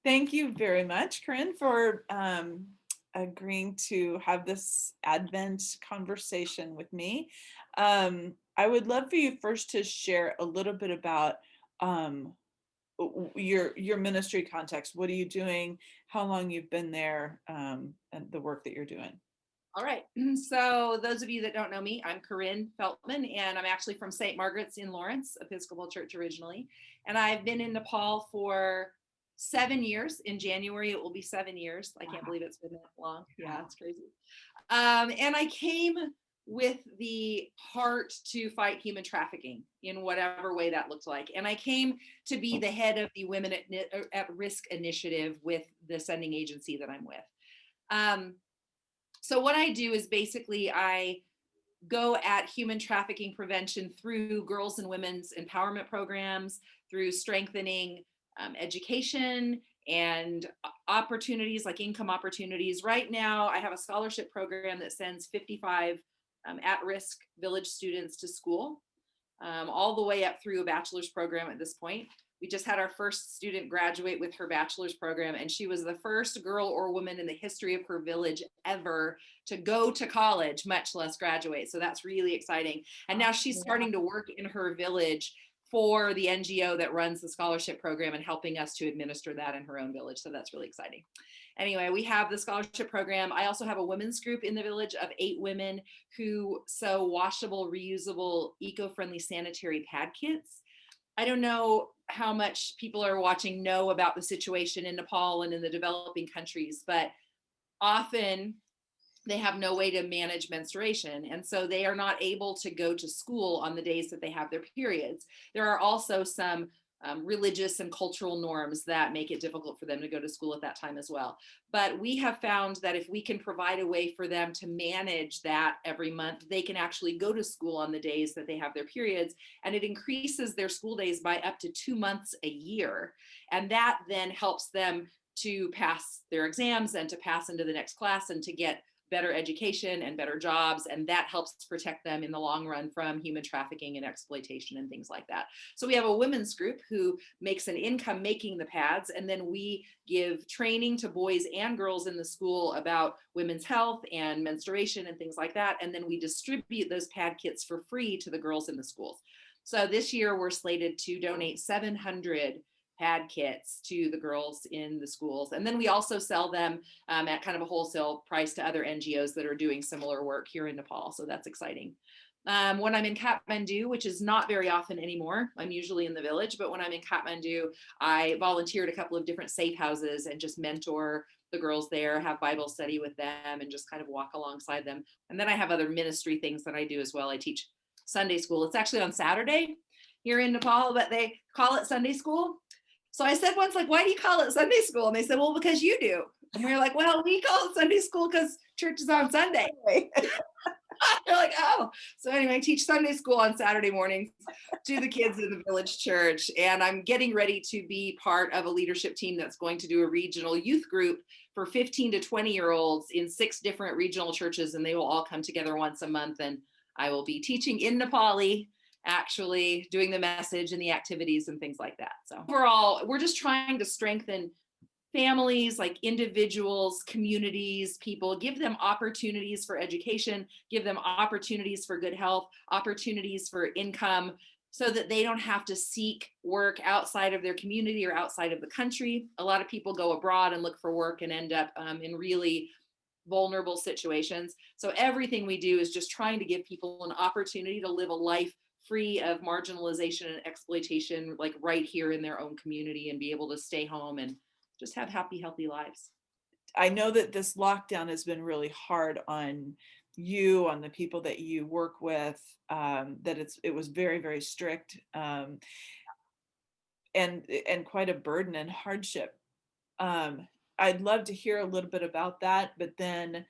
Thank you very much, Karin, for agreeing to have this Advent conversation with me. I would love for you first to share a little bit about um, your ministry context. What are you doing? How long you've been there, and the work that you're doing. All right. So those of you that don't know me, I'm Karin Feltman, and I'm actually from St. Margaret's in Lawrence Episcopal Church originally. And I've been in Nepal for 7 years. In January, it will be 7 years. I can't believe it's been that long. Yeah, it's crazy. And I came with the heart to fight human trafficking in whatever way that looked like. And I came to be the head of the Women at Risk initiative with the sending agency that I'm with. So what I do is basically I go at human trafficking prevention through girls and women's empowerment programs, through strengthening education and opportunities like income opportunities. Right now, I have a scholarship program that sends 55 at-risk village students to school, all the way up through a bachelor's program at this point. We just had our first student graduate with her bachelor's program, and she was the first girl or woman in the history of her village ever to go to college, much less graduate. So that's really exciting. And now she's starting to work in her village for the NGO that runs the scholarship program and helping us to administer that in her own village. So that's really exciting. Anyway, we have the scholarship program. I also have a women's group in the village of 8 women who sew washable, reusable, eco-friendly sanitary pad kits. I don't know how much people are watching know about the situation in Nepal and in the developing countries, but often they have no way to manage menstruation. And so they are not able to go to school on the days that they have their periods. There are also some religious and cultural norms that make it difficult for them to go to school at that time as well. But we have found that if we can provide a way for them to manage that every month, they can actually go to school on the days that they have their periods, and it increases their school days by up to 2 months a year. And that then helps them to pass their exams and to pass into the next class and to get better education and better jobs, and that helps protect them in the long run from human trafficking and exploitation and things like that. So we have a women's group who makes an income making the pads, and then we give training to boys and girls in the school about women's health and menstruation and things like that, and then we distribute those pad kits for free to the girls in the schools. So this year we're slated to donate 700 pad kits to the girls in the schools. And then we also sell them at kind of a wholesale price to other NGOs that are doing similar work here in Nepal. So that's exciting. When I'm in Kathmandu, which is not very often anymore, I'm usually in the village, but when I'm in Kathmandu, I volunteer at a couple of different safe houses and just mentor the girls there, have Bible study with them, and just kind of walk alongside them. And then I have other ministry things that I do as well. I teach Sunday school. It's actually on Saturday here in Nepal, but they call it Sunday school. So I said once, like, why do you call it Sunday school? And they said, well, because you do. And we were like, well, we call it Sunday school because church is on Sunday. They're like, oh. So anyway, I teach Sunday school on Saturday mornings to the kids in the village church. And I'm getting ready to be part of a leadership team that's going to do a regional youth group for 15 to 20-year-olds in 6 different regional churches. And they will all come together once a month. And I will be teaching in Nepali, actually doing the message and the activities and things like that. So overall, we're just trying to strengthen families, like individuals, communities, people, give them opportunities for education, give them opportunities for good health, opportunities for income, so that they don't have to seek work outside of their community or outside of the country. A lot of people go abroad and look for work and end up in really vulnerable situations. So everything we do is just trying to give people an opportunity to live a life free of marginalization and exploitation, like right here in their own community, and be able to stay home and just have happy, healthy lives. I know that this lockdown has been really hard on you, on the people that you work with, that it was very, very strict, and quite a burden and hardship. I'd love to hear a little bit about that, but then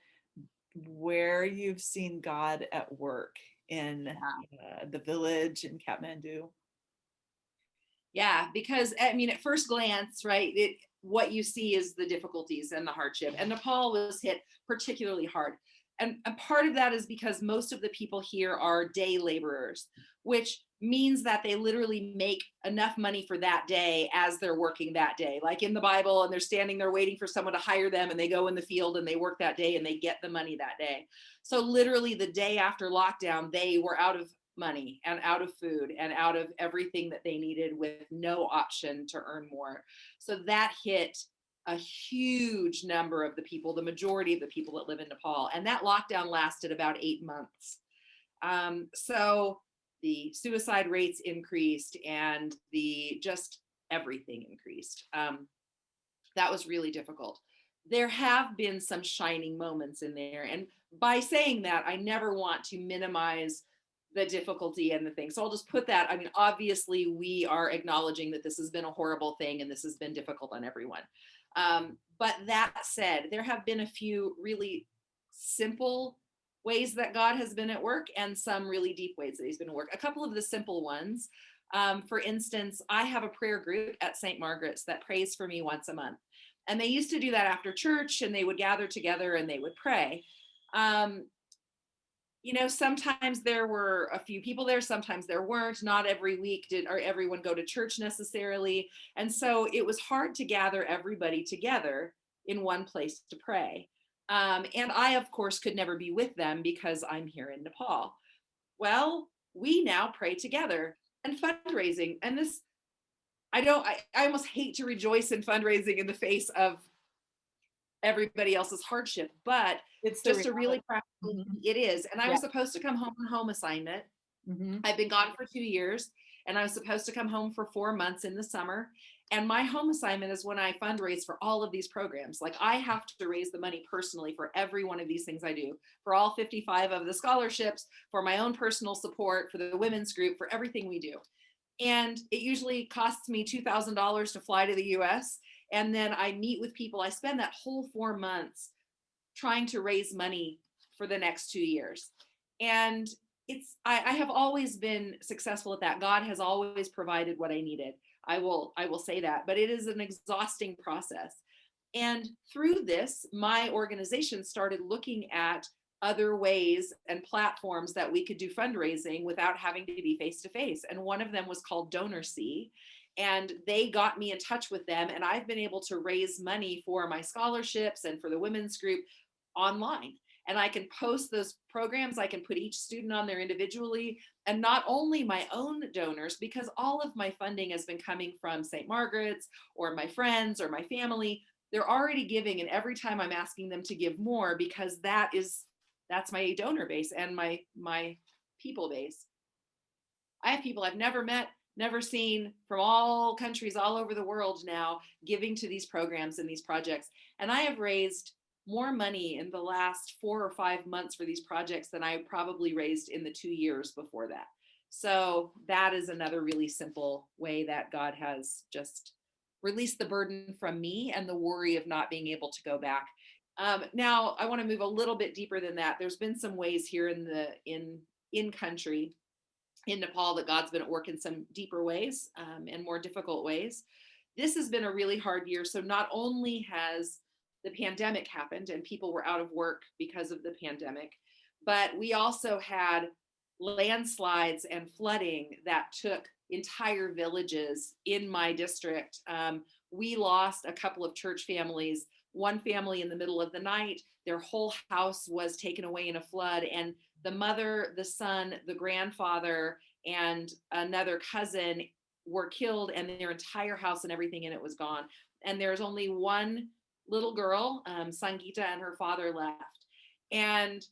where you've seen God at work in the village in Kathmandu. Yeah, because I mean, at first glance, right, what you see is the difficulties and the hardship. And Nepal was hit particularly hard. and part of that is because most of the people here are day laborers, which means that they literally make enough money for that day as they're working that day, like in the Bible, and they're standing there waiting for someone to hire them, and they go in the field and they work that day and they get the money that day. So literally the day after lockdown, they were out of money and out of food and out of everything that they needed, with no option to earn more. So that hit a huge number of the people, the majority of the people that live in Nepal. And that lockdown lasted about 8 months. So the suicide rates increased, and the just everything increased. That was really difficult. There have been some shining moments in there. And by saying that, I never want to minimize the difficulty and the thing. So I'll just put that. I mean, obviously, we are acknowledging that this has been a horrible thing and this has been difficult on everyone. But that said, there have been a few really simple ways that God has been at work, and some really deep ways that he's been at work. A couple of the simple ones. For instance, I have a prayer group at St. Margaret's that prays for me once a month. And they used to do that after church, and they would gather together and they would pray. Um, Sometimes there were a few people there, sometimes there weren't. Not every week did or everyone go to church necessarily. And so it was hard to gather everybody together in one place to pray. And I, of course, could never be with them because I'm here in Nepal. Well, we now pray together and fundraising. And this, I almost hate to rejoice in fundraising in the face of everybody else's hardship, but It's the just a really reality. practical, Mhm. it is. And I Yeah. was supposed to come home on home assignment. Mhm. I've been gone for 2 years, and I was supposed to come home for 4 months in the summer. And my home assignment is when I fundraise for all of these programs. Like, I have to raise the money personally for every one of these things I do, for all 55 of the scholarships, for my own personal support, for the women's group, for everything we do. And it usually costs me $2,000 to fly to the US. And then I meet with people. I spend that whole 4 months trying to raise money for the next 2 years. And I have always been successful at that. God has always provided what I needed. I will say that, but it is an exhausting process. And through this, my organization started looking at other ways and platforms that we could do fundraising without having to be face to face. And one of them was called DonorSee. And they got me in touch with them. And I've been able to raise money for my scholarships and for the women's group online. And I can post those programs. I can put each student on there individually, and not only my own donors, because all of my funding has been coming from St. Margaret's or my friends or my family. They're already giving, and every time I'm asking them to give more, because that's my donor base and my people base. I have people I've never met, never seen, from all countries all over the world now, giving to these programs and these projects. And I have raised more money in the last 4 or 5 months for these projects than I probably raised in the 2 years before that. So that is another really simple way that God has just released the burden from me and the worry of not being able to go back. Now I want to move a little bit deeper than that. There's been some ways here in country, in Nepal, that God's been at work in some deeper ways, and more difficult ways. This has been a really hard year. So not only has the pandemic happened and people were out of work because of the pandemic, but we also had landslides and flooding that took entire villages in my district. We lost a couple of church families. One family in the middle of the night, their whole house was taken away in a flood, and the mother, the son, the grandfather, and another cousin were killed, and their entire house and everything in it was gone. And there's only one little girl, Sangeeta, and her father left. And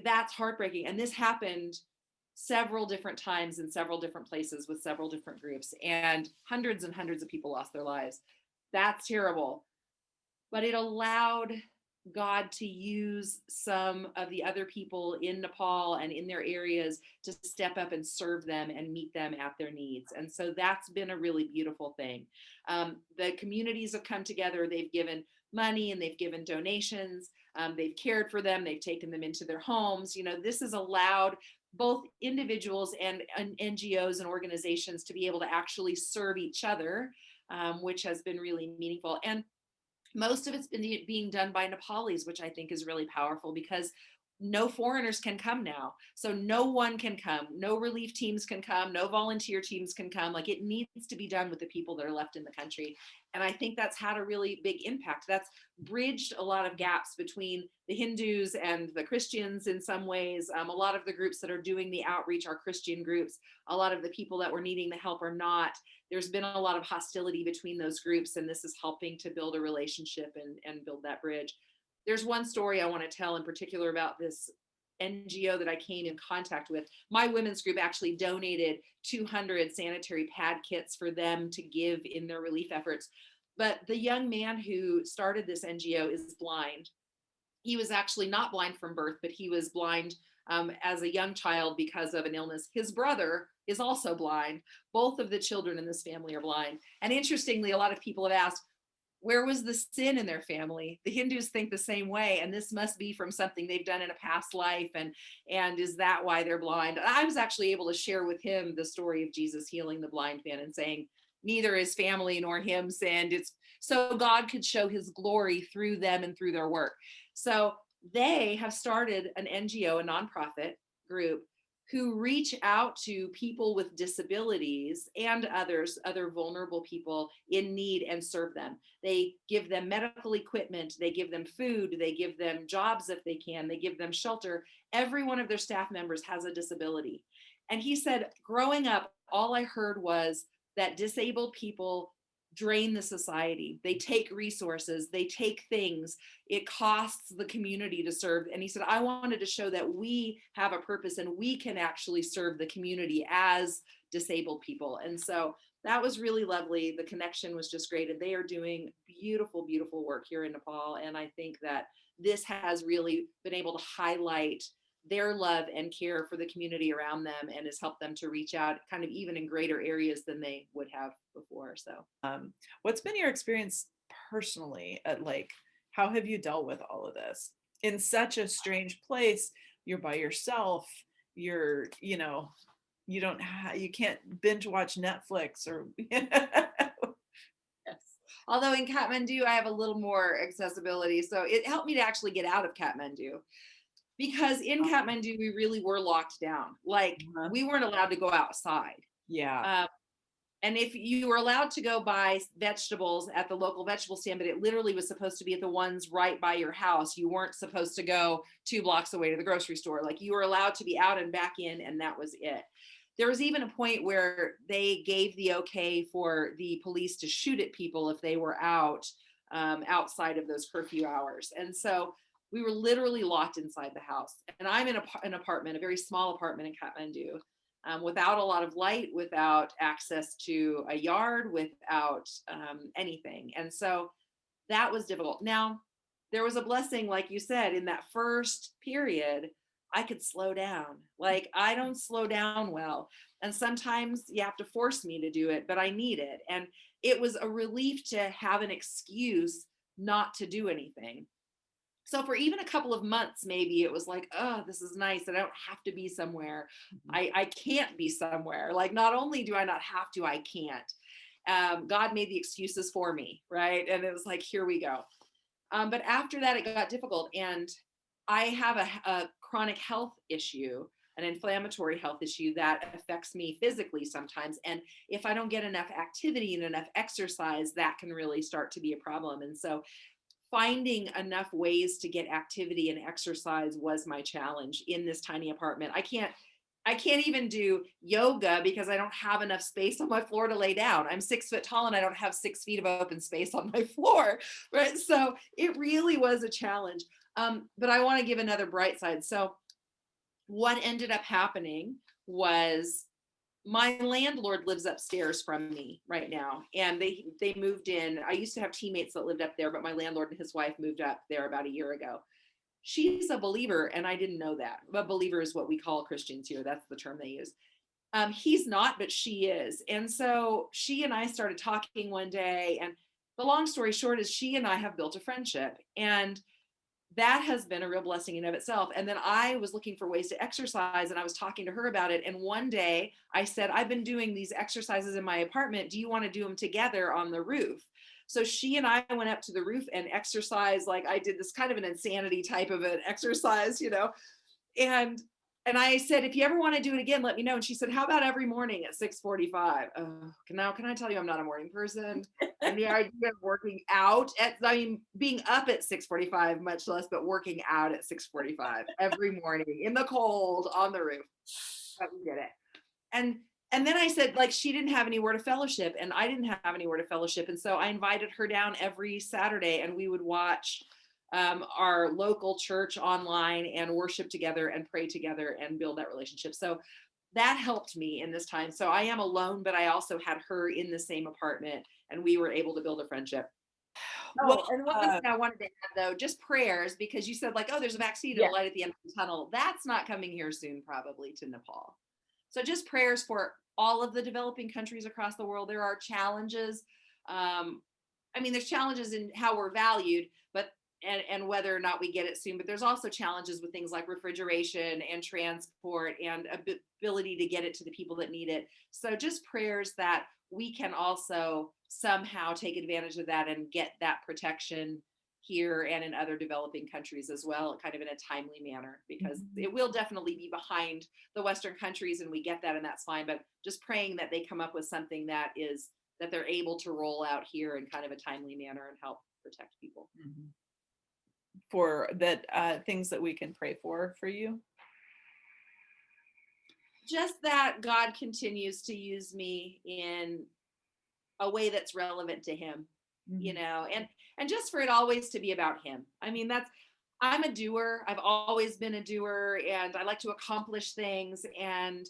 that's heartbreaking. And this happened several different times in several different places with several different groups, and hundreds of people lost their lives. That's terrible. But it allowed God to use some of the other people in Nepal and in their areas to step up and serve them and meet them at their needs. And so that's been a really beautiful thing. The communities have come together, they've given money and they've given donations, they've cared for them, they've taken them into their homes. This has allowed both individuals and NGOs and organizations to be able to actually serve each other, which has been really meaningful. And most of it's been being done by Nepalis, which I think is really powerful, because no foreigners can come now. So no one can come, no relief teams can come, no volunteer teams can come. Like, it needs to be done with the people that are left in the country. And I think that's had a really big impact. That's bridged a lot of gaps between the Hindus and the Christians in some ways. A lot of the groups that are doing the outreach are Christian groups. A lot of the people that were needing the help are not. There's been a lot of hostility between those groups, and this is helping to build a relationship and build that bridge. There's one story I want to tell in particular about this NGO that I came in contact with. My women's group actually donated 200 sanitary pad kits for them to give in their relief efforts. But the young man who started this NGO is blind. He was actually not blind from birth, but he was blind as a young child because of an illness. His brother is also blind. Both of the children in this family are blind. And interestingly, a lot of people have asked, where was the sin in their family? The Hindus think the same way, and this must be from something they've done in a past life, and is that why they're blind? I was actually able to share with him the story of Jesus healing the blind man and saying, neither his family nor him sinned. It's so God could show his glory through them and through their work. So they have started an NGO, a nonprofit group, who reach out to people with disabilities and other vulnerable people in need and serve them. They give them medical equipment, they give them food, they give them jobs if they can, they give them shelter. Every one of their staff members has a disability. And he said, growing up, all I heard was that disabled people drain the society. They take resources, they take things. It costs the community to serve. And he said, I wanted to show that we have a purpose and we can actually serve the community as disabled people. And so that was really lovely. The connection was just great. And they are doing beautiful, beautiful work here in Nepal. And I think that this has really been able to highlight their love and care for the community around them, and has helped them to reach out kind of even in greater areas than they would have before. So what's been your experience personally at, like, how have you dealt with all of this in such a strange place? You're by yourself, you're, you don't you can't binge watch Netflix or yes. Although in Kathmandu, I have a little more accessibility. So it helped me to actually get out of Kathmandu, because in Kathmandu, we really were locked down. Like, we weren't allowed to go outside. Yeah. And if you were allowed to go buy vegetables at the local vegetable stand, but it literally was supposed to be at the ones right by your house. You weren't supposed to go 2 blocks away to the grocery store. Like, you were allowed to be out and back in, and that was it. There was even a point where they gave the okay for the police to shoot at people if they were out outside of those curfew hours. And so we were literally locked inside the house. And I'm in an apartment, a very small apartment in Kathmandu, without a lot of light, without access to a yard, without anything. And so that was difficult. Now, there was a blessing, like you said, in that first period, I could slow down. Like, I don't slow down well. And sometimes you have to force me to do it, but I need it. And it was a relief to have an excuse not to do anything. So for even a couple of months, maybe it was like, oh, this is nice. I don't have to be somewhere. I can't be somewhere. Like, not only do I not have to, I can't. God made the excuses for me, right? And it was like, here we go. But after that, it got difficult. And I have a chronic health issue, an inflammatory health issue that affects me physically sometimes. And if I don't get enough activity and enough exercise, that can really start to be a problem. And so finding enough ways to get activity and exercise was my challenge in this tiny apartment. I can't even do yoga because I don't have enough space on my floor to lay down. I'm 6 foot tall and I don't have 6 feet of open space on my floor, right? So it really was a challenge. But I want to give another bright side. So what ended up happening was, my landlord lives upstairs from me right now, and they moved in. I used to have teammates that lived up there, but my landlord and his wife moved up there about a year ago. She's a believer, and I didn't know that. A believer is what we call Christians here. That's the term they use. He's not, but she is. And so she and I started talking one day, and the long story short is she and I have built a friendship, and that has been a real blessing in of itself. And then I was looking for ways to exercise, and I was talking to her about it. And one day I said, I've been doing these exercises in my apartment. Do you want to do them together on the roof? So she and I went up to the roof and exercised. Like I did this kind of an insanity type of an exercise, and I said, if you ever want to do it again, let me know. And she said, how about every morning at 6:45? Now, can I tell you, I'm not a morning person. And the idea of working out being up at 6:45, much less, but working out at 6:45 every morning in the cold on the roof. But we did it. And then I said, like, she didn't have anywhere to fellowship and I didn't have anywhere to fellowship. And so I invited her down every Saturday and we would watch our local church online and worship together and pray together and build that relationship. So that helped me in this time. So I am alone, but I also had her in the same apartment and we were able to build a friendship. Well, Oh, and one thing I wanted to add though, just prayers, because you said like, oh, there's a vaccine and yeah. a light at the end of the tunnel. That's not coming here soon, probably to Nepal. So just prayers for all of the developing countries across the world. There are challenges. There's challenges in how we're valued, but and whether or not we get it soon. But there's also challenges with things like refrigeration and transport and ability to get it to the people that need it. So just prayers that we can also somehow take advantage of that and get that protection here and in other developing countries as well, kind of in a timely manner, because it will definitely be behind the Western countries and we get that and that's fine. But just praying that they come up with something that they're able to roll out here in kind of a timely manner and help protect people. For that, things that we can pray for you. Just that God continues to use me in a way that's relevant to him, and just for it always to be about him. I'm a doer. I've always been a doer and I like to accomplish things. And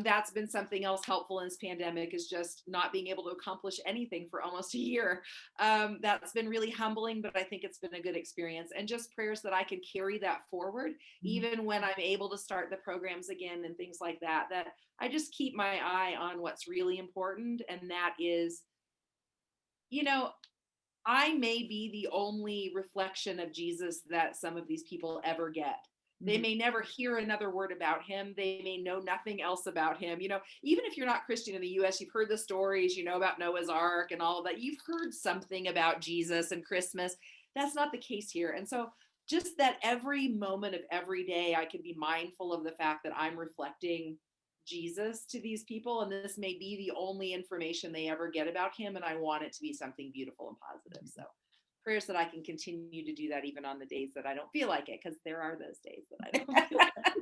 that's been something else helpful in this pandemic, is just not being able to accomplish anything for almost a year. That's been really humbling, but I think it's been a good experience, and just prayers that I can carry that forward, even when I'm able to start the programs again and things like that, that I just keep my eye on what's really important. And that is, I may be the only reflection of Jesus that some of these people ever get. They may never hear another word about him. They may know nothing else about him. Even if you're not Christian in the US, you've heard the stories, about Noah's Ark and all of that. You've heard something about Jesus and Christmas. That's not the case here. And so just that every moment of every day, I can be mindful of the fact that I'm reflecting Jesus to these people, and this may be the only information they ever get about him, and I want it to be something beautiful and positive. So prayers that I can continue to do that even on the days that I don't feel like it, because there are those days that I don't feel like it.